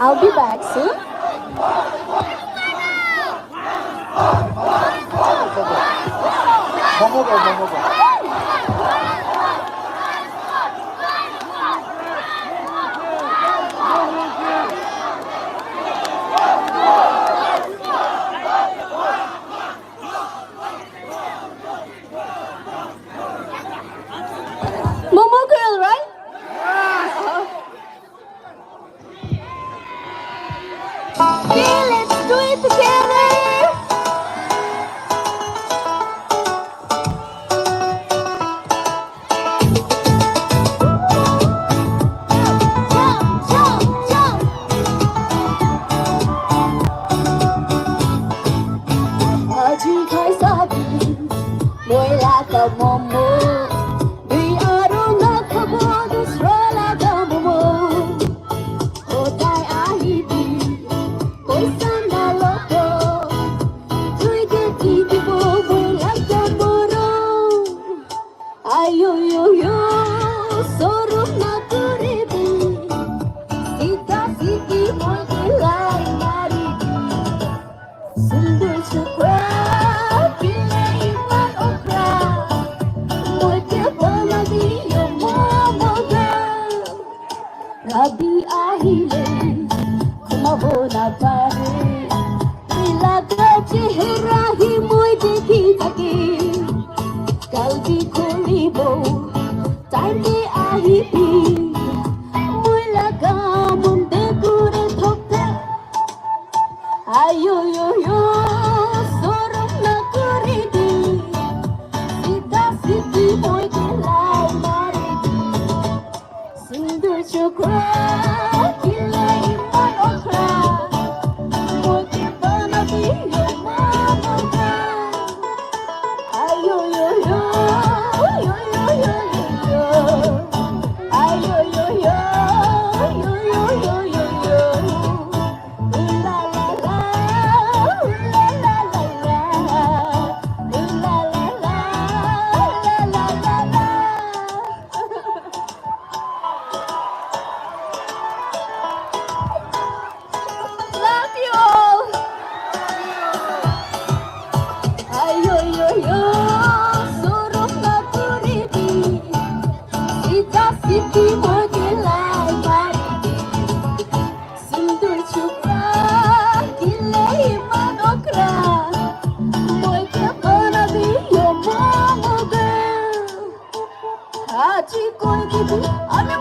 I'll be back soon. 뭐 먹어? Momo girl, right? Okay, let's do it together. Jump, jump, jump. 아직 갈 사비 몰라가 모모 위아로 나가보도 스롤라가 모모 오다이 아이비 보이산 날로도 두이게 디디보 몰라가 모로 아요요요 소름 나그리비 시다 시기 몰길라이 마리비 Sundul syukra bila iman okra Moja pemadi yang memoga Rabi ahile kumabona pare Bila chehra hi moi dekhi thake Kalbi kholibo time ke ahibi Moi laga munde gure thokte Ayo yo yo sorom na kuridi Sita siti boy ke lai maridi Sundur chokra kila iman okra Boy ke banati yo mamoga Ayo yo yo yo yo yo yo Ayo yo yo yo yo yo yo yo La la la, la la la la, la la la, la la la la. Love you all. Ayo yo yo, suruh ngakuridi, sita siti mogelai maridi. Sundur chukra kile iman okra Moi ke panabi yo momo girl Haji koi dibu ame